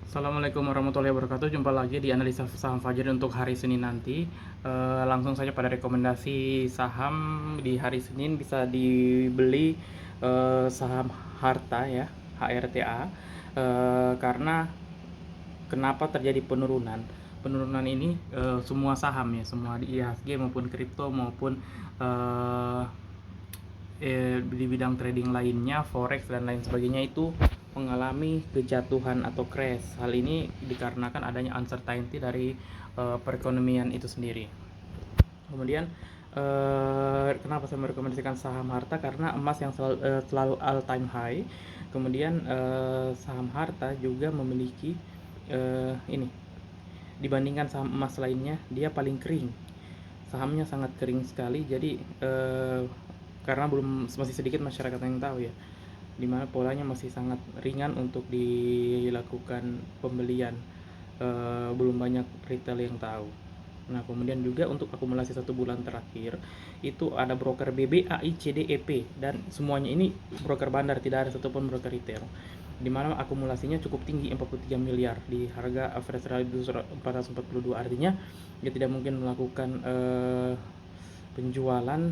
Assalamualaikum warahmatullahi wabarakatuh. Jumpa lagi di analisa saham Fajar untuk hari Senin nanti. Langsung saja pada rekomendasi saham di hari Senin bisa dibeli saham Harta ya, HRTA. Karena kenapa terjadi penurunan? Penurunan ini semua saham ya, semua di IHSG maupun kripto maupun eh, di bidang trading lainnya, forex dan lain sebagainya itu mengalami kejatuhan atau crash. Hal ini dikarenakan adanya uncertainty dari perekonomian itu sendiri. Kemudian kenapa saya merekomendasikan saham harta? Karena emas yang selalu all time high. Kemudian saham harta juga memiliki ini dibandingkan saham emas lainnya, dia paling kering, sahamnya sangat kering sekali. Jadi karena masih sedikit masyarakat yang tahu ya, dimana polanya masih sangat ringan untuk dilakukan pembelian. Belum banyak retail yang tahu. Nah, kemudian juga untuk akumulasi 1 bulan terakhir itu ada broker BBAI, CDEP, dan semuanya ini broker bandar, tidak ada satupun broker retail. Di mana akumulasinya cukup tinggi, 43 miliar di harga average radius 442. Artinya dia tidak mungkin melakukan penjualan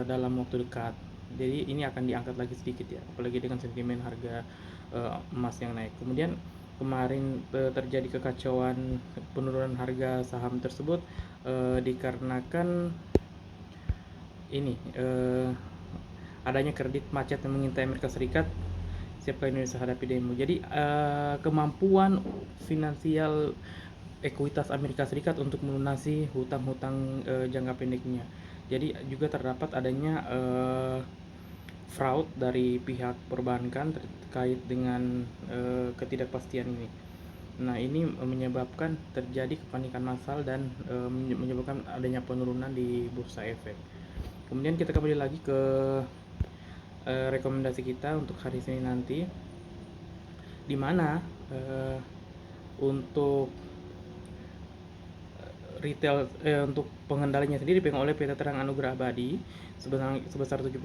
dalam waktu dekat. Jadi ini akan diangkat lagi sedikit ya, apalagi dengan sentimen harga emas yang naik. Kemudian kemarin terjadi kekacauan penurunan harga saham tersebut dikarenakan ini adanya kredit macet yang mengintai Amerika Serikat siapa Indonesia hadapi demo. Jadi kemampuan finansial ekuitas Amerika Serikat untuk melunasi hutang-hutang jangka pendeknya. Jadi juga terdapat adanya fraud dari pihak perbankan terkait dengan ketidakpastian ini. Nah, ini menyebabkan terjadi kepanikan massal dan menyebabkan adanya penurunan di bursa efek. Kemudian kita kembali lagi ke rekomendasi kita untuk hari Senin nanti, di mana untuk retail untuk pengendalinya sendiri dipegang oleh PT Terang Anugerah Abadi sebesar 71%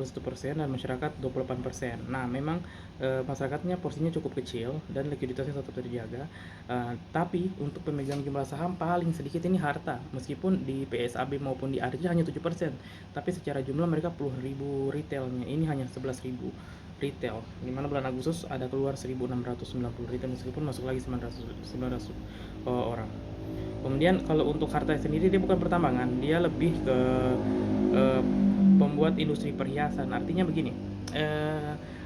dan masyarakat 28%. Nah, memang masyarakatnya porsinya cukup kecil dan likuiditasnya tetap terjaga. Tapi untuk pemegang jumlah saham paling sedikit ini Harta, meskipun di PSAB maupun di ARJ hanya 7%, tapi secara jumlah mereka puluh ribu retailnya, ini hanya 11.000 retail, dimana bulan Agustus ada keluar 1.690 retail meskipun masuk lagi 900 orang. Kemudian kalau untuk Harta sendiri dia bukan pertambangan, dia lebih ke pembuat industri perhiasan. Artinya begini,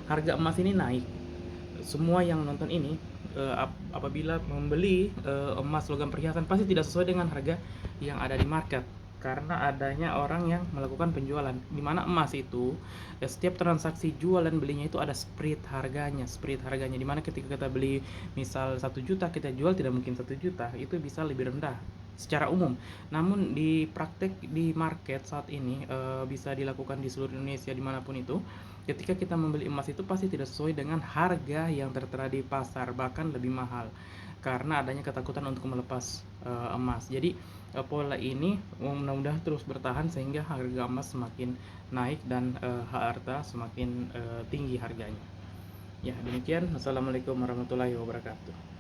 harga emas ini naik. Semua yang nonton ini apabila membeli emas logam perhiasan pasti tidak sesuai dengan harga yang ada di market, karena adanya orang yang melakukan penjualan, di mana emas itu setiap transaksi jual dan belinya itu ada spread harganya, di mana ketika kita beli misal 1 juta, kita jual tidak mungkin 1 juta, itu bisa lebih rendah secara umum. Namun di praktek di market saat ini bisa dilakukan di seluruh Indonesia dimanapun itu, ketika kita membeli emas itu pasti tidak sesuai dengan harga yang tertera di pasar, bahkan lebih mahal karena adanya ketakutan untuk melepas emas. Jadi pola ini mudah-mudahan terus bertahan sehingga harga emas semakin naik dan harta semakin tinggi harganya. Ya, demikian. Assalamualaikum warahmatullahi wabarakatuh.